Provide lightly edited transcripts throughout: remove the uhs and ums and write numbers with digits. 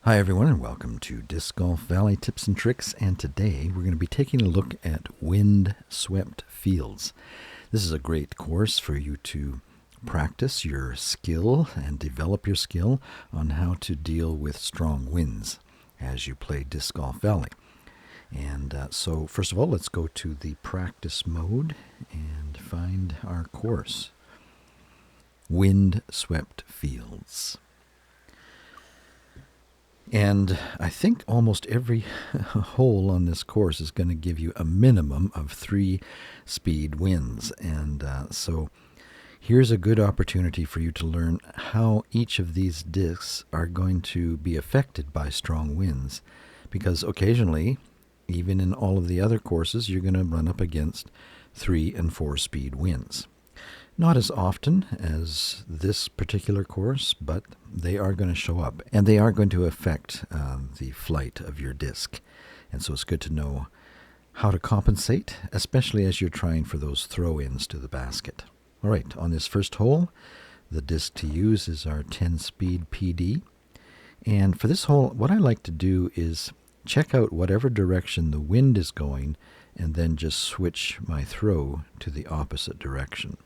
Hi everyone and welcome to Disc Golf Valley Tips and Tricks, and today we're going to be taking a look at Windswept Fields. This is a great course for you to practice your skill and develop your skill on how to deal with strong winds as you play Disc Golf Valley. And so first of all, let's go to the practice mode and find our course. Windswept Fields. And I think almost every hole on this course is going to give you a minimum of 3-speed winds. And so here's a good opportunity for you to learn how each of these discs are going to be affected by strong winds. Because occasionally, even in all of the other courses, you're going to run up against 3- and 4-speed winds. Not as often as this particular course, but they are going to show up, and they are going to affect the flight of your disc. And so it's good to know how to compensate, especially as you're trying for those throw-ins to the basket. All right, on this first hole, the disc to use is our 10-speed PD. And for this hole, what I like to do is check out whatever direction the wind is going, and then just switch my throw to the opposite direction.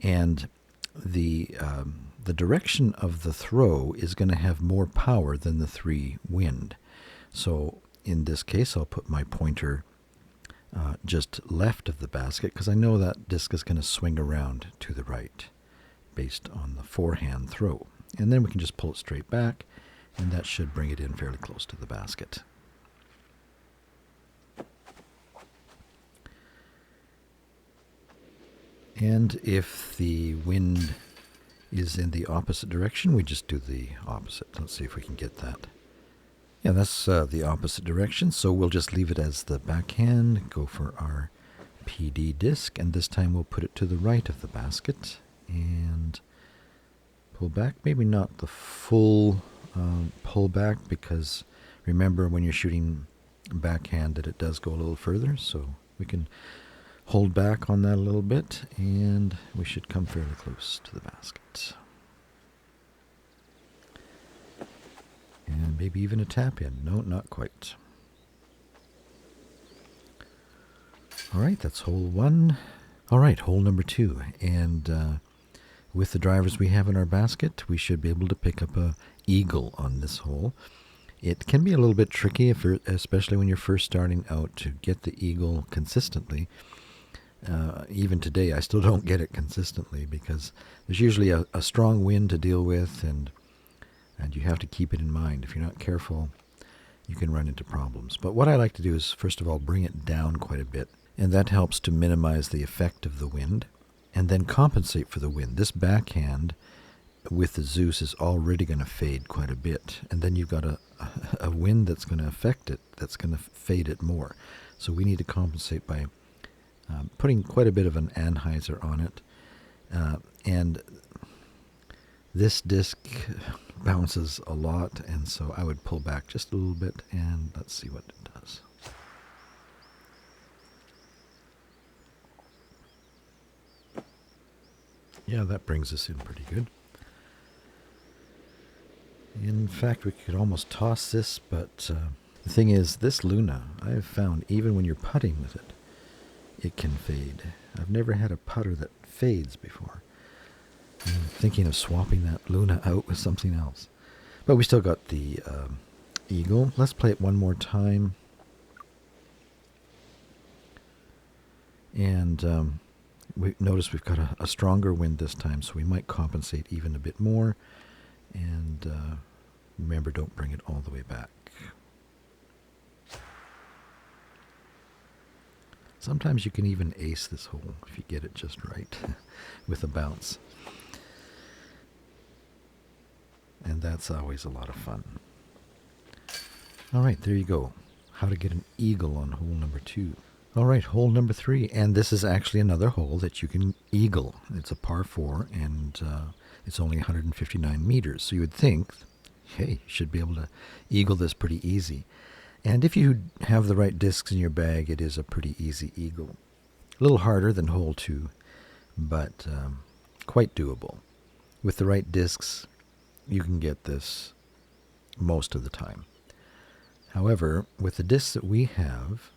And the direction of the throw is going to have more power than the 3 wind. So in this case, I'll put my pointer just left of the basket, because I know that disc is going to swing around to the right based on the forehand throw. And then we can just pull it straight back, and that should bring it in fairly close to the basket. And if the wind is in the opposite direction, we just do the opposite. Let's see if we can get that. Yeah, that's the opposite direction, so we'll just leave it as the backhand, go for our PD disc, and this time we'll put it to the right of the basket and pull back. Maybe not the full pull back, because remember when you're shooting backhand that it does go a little further, so we can hold back on that a little bit, and we should come fairly close to the basket. And maybe even a tap in. No, not quite. All right, that's hole 1. All right, hole number 2. And with the drivers we have in our basket, we should be able to pick up a eagle on this hole. It can be a little bit tricky, especially when you're first starting out, to get the eagle consistently. Even today, I still don't get it consistently, because there's usually a strong wind to deal with, and you have to keep it in mind. If you're not careful, you can run into problems. But what I like to do is, first of all, bring it down quite a bit, and that helps to minimize the effect of the wind, and then compensate for the wind. This backhand with the Zeus is already going to fade quite a bit, and then you've got a wind that's going to affect it, that's going to fade it more. So we need to compensate by putting quite a bit of an anhyzer on it. And this disc bounces a lot, and so I would pull back just a little bit, and let's see what it does. Yeah, that brings us in pretty good. In fact, we could almost toss this, but the thing is, this Luna, I've found even when you're putting with it, it can fade. I've never had a putter that fades before. I'm thinking of swapping that Luna out with something else. But we still got the eagle. Let's play it one more time. And we notice we've got a stronger wind this time, so we might compensate even a bit more. And remember, don't bring it all the way back. Sometimes you can even ace this hole if you get it just right with a bounce. And that's always a lot of fun. All right, there you go. How to get an eagle on hole number 2. All right, hole number 3. And this is actually another hole that you can eagle. It's a par 4, and it's only 159 meters. So you would think, hey, you should be able to eagle this pretty easy. And if you have the right discs in your bag, it is a pretty easy eagle. A little harder than hole 2, but quite doable. With the right discs, you can get this most of the time. However, with the discs that we have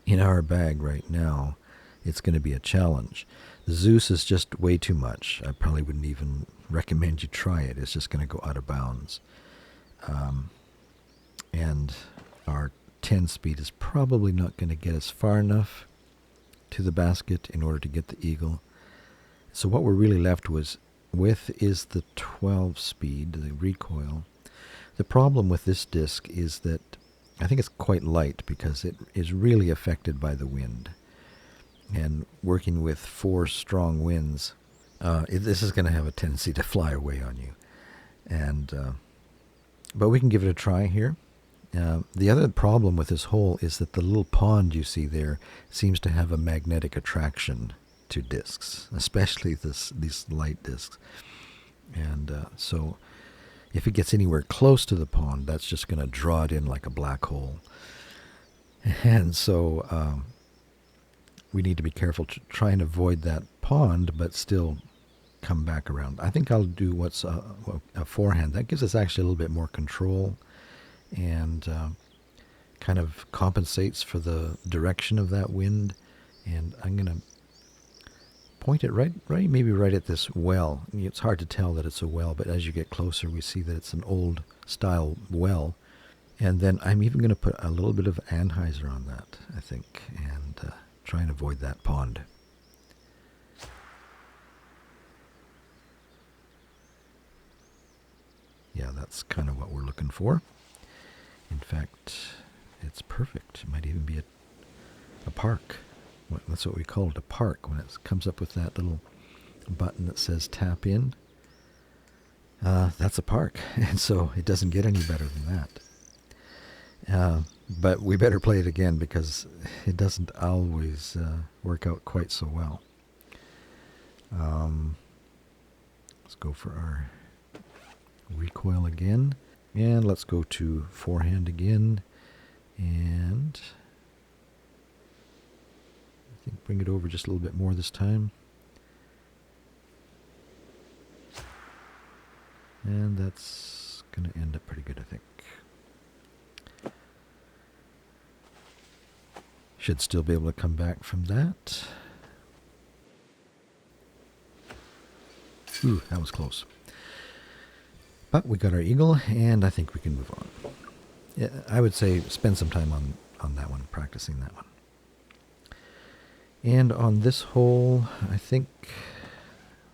in our bag right now, it's going to be a challenge. The Zeus is just way too much. I probably wouldn't even recommend you try it. It's just going to go out of bounds. And our 10 speed is probably not going to get us far enough to the basket in order to get the eagle. So what we're really left with is the 12 speed, the recoil. The problem with this disc is that I think it's quite light because it is really affected by the wind. And working with 4 strong winds, this is going to have a tendency to fly away on you. But we can give it a try here. The other problem with this hole is that the little pond you see there seems to have a magnetic attraction to discs, especially these light discs. And so if it gets anywhere close to the pond, that's just going to draw it in like a black hole. And so we need to be careful to try and avoid that pond, but still come back around. I think I'll do what's a forehand. That gives us actually a little bit more control and kind of compensates for the direction of that wind. And I'm going to point it right at this well. It's hard to tell that it's a well, but as you get closer, we see that it's an old style well. And then I'm even going to put a little bit of anhyzer on that, I think, and try and avoid that pond. Yeah, that's kind of what we're looking for. In fact, it's perfect. It might even be a park. That's what we call it, a park, when it comes up with that little button that says tap in. That's a park, and so it doesn't get any better than that. But we better play it again because it doesn't always work out quite so well. Let's go for our recoil again, and let's go to forehand again, and I think bring it over just a little bit more this time. And that's going to end up pretty good, I think. Should still be able to come back from that. Ooh, that was close. But we got our eagle, and I think we can move on. Yeah, I would say spend some time on that one, practicing that one. And on this hole, I think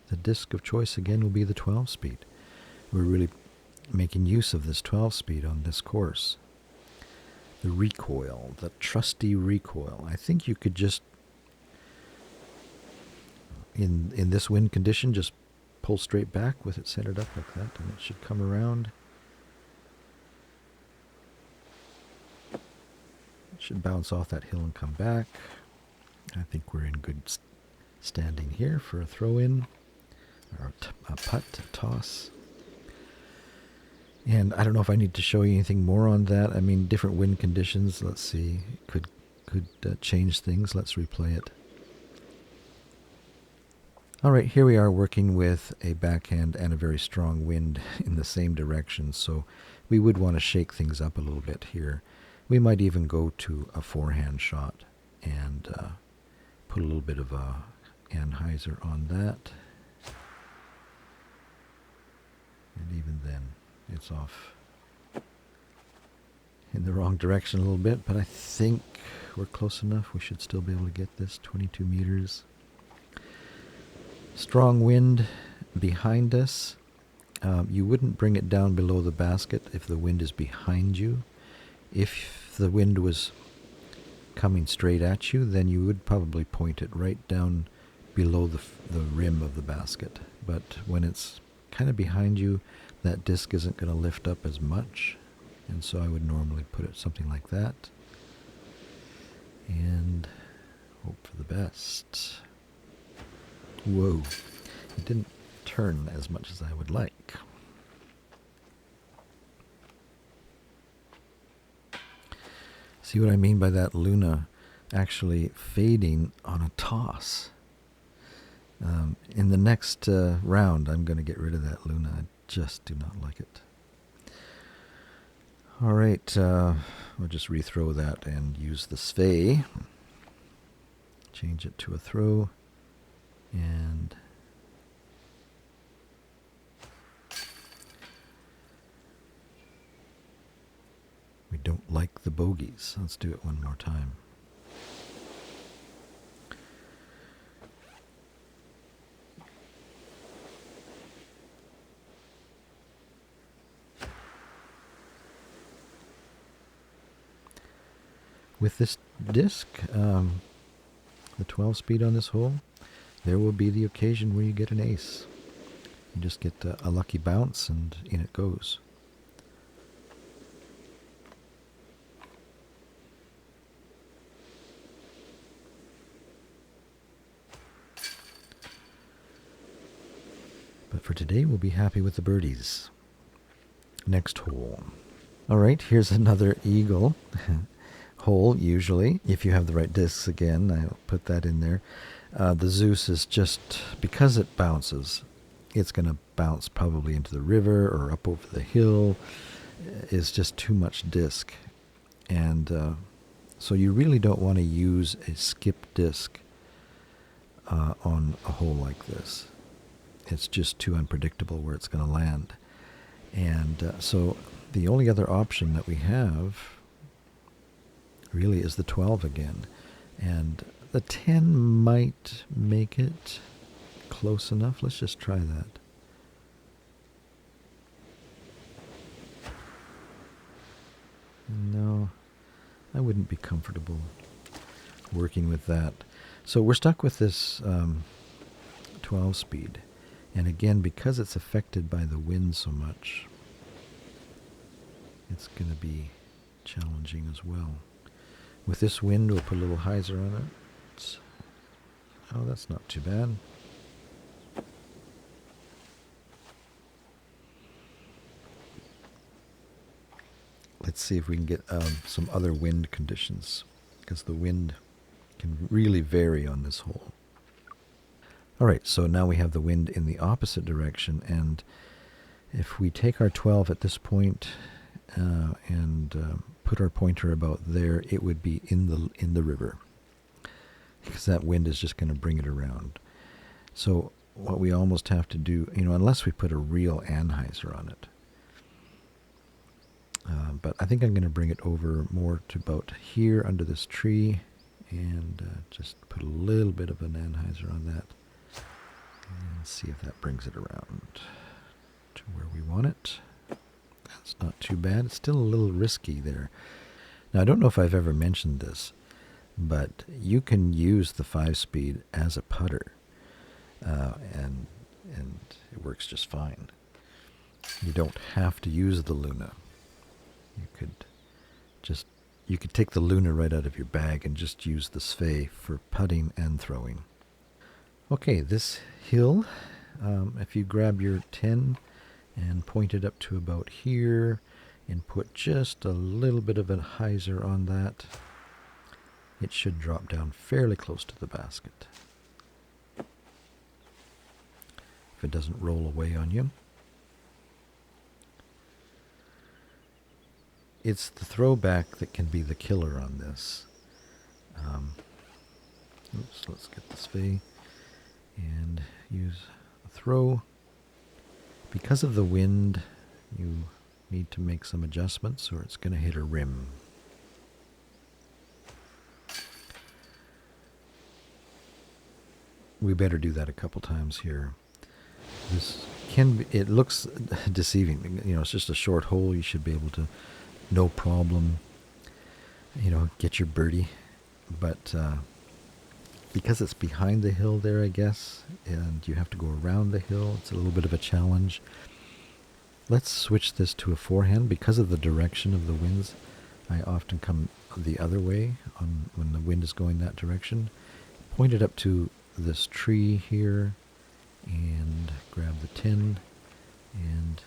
the disc of choice again will be the 12 speed. We're really making use of this 12 speed on this course. The recoil, the trusty recoil. I think you could just, in this wind condition, just pull straight back with it centered up like that, and it should come around. It should bounce off that hill and come back. I think we're in good standing here for a throw-in, or a putt, a toss. And I don't know if I need to show you anything more on that. I mean, different wind conditions, let's see, could change things. Let's replay it. All right, here we are working with a backhand and a very strong wind in the same direction, so we would want to shake things up a little bit here. We might even go to a forehand shot and put a little bit of a anhyzer on that. And even then, it's off in the wrong direction a little bit, but I think we're close enough. We should still be able to get this 22 meters. Strong wind behind us. You wouldn't bring it down below the basket if the wind is behind you. If the wind was coming straight at you, then you would probably point it right down below the rim of the basket. But when it's kind of behind you, that disc isn't going to lift up as much, and so I would normally put it something like that and hope for the best. Whoa, it didn't turn as much as I would like. See what I mean by that Luna actually fading on a toss? In the next round, I'm going to get rid of that Luna. I just do not like it. All right, we'll just rethrow that and use the Svei. Change it to a throw, and we don't like the bogeys. Let's do it one more time. With this disc, the 12 speed on this hole, there will be the occasion where you get an ace. You just get a lucky bounce and in it goes. But for today, we'll be happy with the birdies. Next hole. All right, here's another eagle hole, usually. If you have the right discs again, I'll put that in there. The Zeus is just, because it bounces, it's going to bounce probably into the river or up over the hill. It's just too much disc. And so you really don't want to use a skip disc on a hole like this. It's just too unpredictable where it's going to land. And so the only other option that we have really is the 12 again. And the 10 might make it close enough. Let's just try that. No, I wouldn't be comfortable working with that. So we're stuck with this 12 speed. And again, because it's affected by the wind so much, it's going to be challenging as well. With this wind, we'll put a little hyzer on it. Oh, that's not too bad. Let's see if we can get some other wind conditions, because the wind can really vary on this hole. All right, so now we have the wind in the opposite direction, and if we take our 12 at this point and put our pointer about there, it would be in the river, because that wind is just going to bring it around. So what we almost have to do, unless we put a real anhyzer on it, but I think I'm going to bring it over more to about here under this tree, and just put a little bit of an anhyzer on that. And see if that brings it around to where we want it. That's not too bad. It's still a little risky there. Now, I don't know if I've ever mentioned this, but you can use the 5-speed as a putter, and it works just fine. You don't have to use the Luna. You could take the Luna right out of your bag and just use the Svei for putting and throwing. Okay, this hill, if you grab your 10 and point it up to about here and put just a little bit of a hyzer on that, it should drop down fairly close to the basket. If it doesn't roll away on you. It's the throwback that can be the killer on this. Let's get the Svei and use a throw. Because of the wind, you need to make some adjustments or it's going to hit a rim. We better do that a couple times here. It looks deceiving. It's just a short hole. You should be able to, no problem, get your birdie. But because it's behind the hill there, I guess, and you have to go around the hill, it's a little bit of a challenge. Let's switch this to a forehand. Because of the direction of the winds, I often come the other way when the wind is going that direction. Point it up to this tree here and grab the 10, and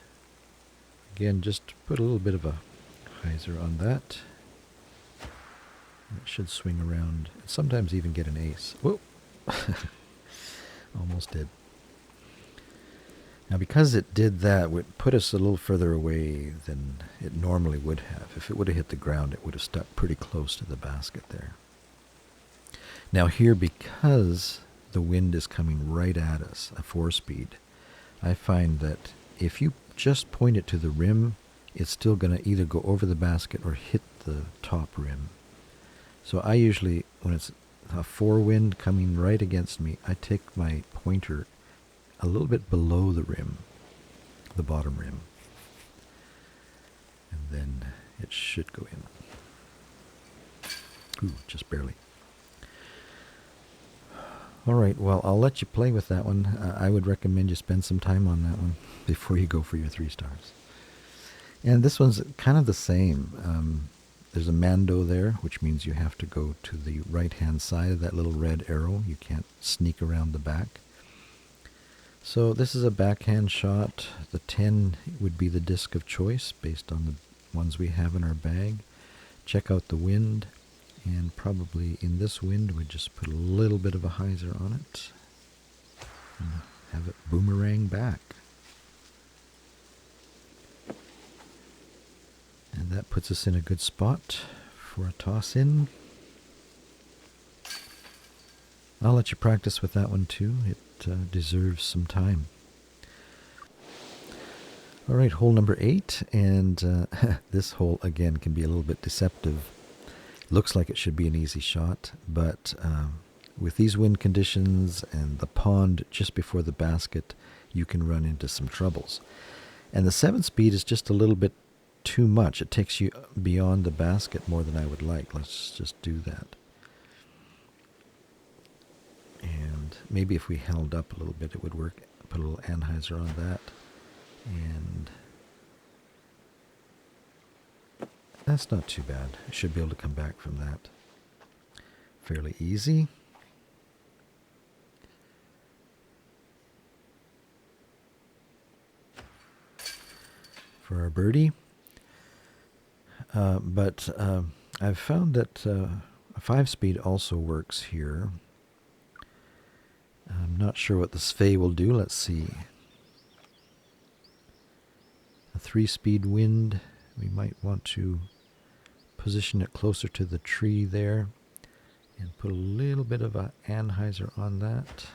again, just put a little bit of a hyzer on that. It should swing around, and sometimes even get an ace. Whoa! Almost did. Now, because it did that, it put us a little further away than it normally would have. If it would have hit the ground, it would have stuck pretty close to the basket there. Now here, because the wind is coming right at us, a 4-speed, I find that if you just point it to the rim, it's still going to either go over the basket or hit the top rim. So I usually, when it's a 4 wind coming right against me, I take my pointer a little bit below the rim, the bottom rim, and then it should go in. Ooh, just barely. All right, well, I'll let you play with that one. I would recommend you spend some time on that one before you go for your 3 stars. And this one's kind of the same. There's a mando there, which means you have to go to the right-hand side of that little red arrow. You can't sneak around the back. So this is a backhand shot. The 10 would be the disc of choice based on the ones we have in our bag. Check out the wind. And probably in this wind, we just put a little bit of a hyzer on it and have it boomerang back. And that puts us in a good spot for a toss in. I'll let you practice with that one too. It deserves some time. All right, hole number 8, and this hole again can be a little bit deceptive. Looks like it should be an easy shot, but with these wind conditions and the pond just before the basket, you can run into some troubles. And the 7-speed is just a little bit too much. It takes you beyond the basket more than I would like. Let's just do that. And maybe if we held up a little bit, it would work. Put a little anhyzer on that. And that's not too bad. I should be able to come back from that fairly easy. For our birdie. But I've found that a 5-speed also works here. I'm not sure what the Svei will do. Let's see. A 3-speed wind. We might want to position it closer to the tree there and put a little bit of an anhyzer on that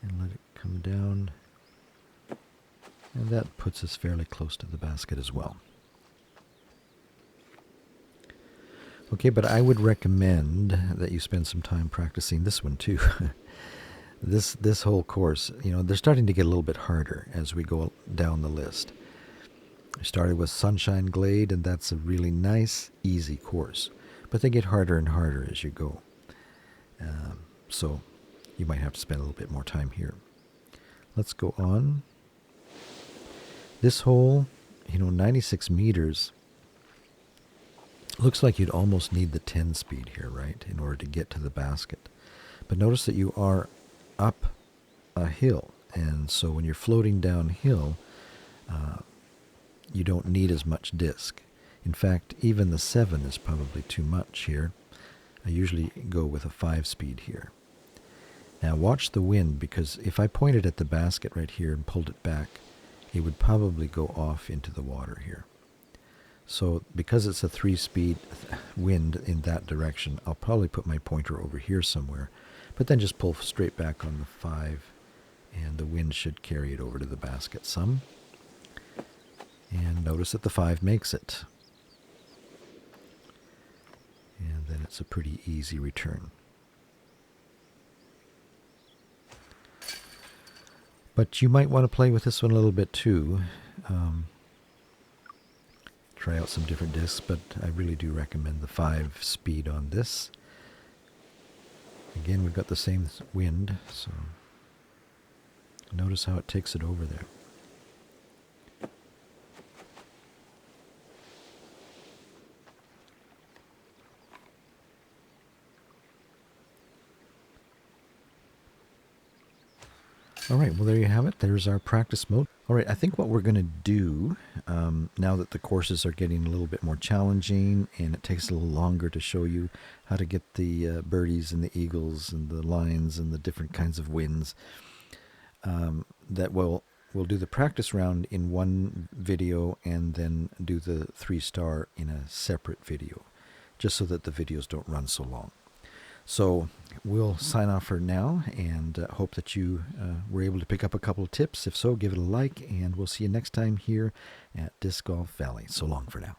and let it come down. And that puts us fairly close to the basket as well. Okay, but I would recommend that you spend some time practicing this one too. This whole course, they're starting to get a little bit harder as we go down the list. I started with Sunshine Glade, and that's a really nice, easy course. But they get harder and harder as you go. So you might have to spend a little bit more time here. Let's go on. This hole, 96 meters. Looks like you'd almost need the 10-speed here, right, in order to get to the basket. But notice that you are up a hill, and so when you're floating downhill, you don't need as much disc. In fact, even the 7 is probably too much here. I usually go with a 5-speed here. Now watch the wind, because if I pointed at the basket right here and pulled it back, it would probably go off into the water here. So because it's a 3-speed wind in that direction, I'll probably put my pointer over here somewhere, but then just pull straight back on the 5, and the wind should carry it over to the basket some. And notice that the 5 makes it. And then it's a pretty easy return. But you might want to play with this one a little bit too. Try out some different discs, but I really do recommend the 5-speed on this. Again, we've got the same wind, so notice how it takes it over there. All right, well, there you have it. There's our practice mode. All right, I think what we're going to do, now that the courses are getting a little bit more challenging and it takes a little longer to show you how to get the birdies and the eagles and the lines and the different kinds of winds, that we'll do the practice round in one video and then do the 3-star in a separate video, just so that the videos don't run so long. So we'll sign off for now, and hope that you were able to pick up a couple of tips. If so, give it a like, and we'll see you next time here at Disc Golf Valley. So long for now.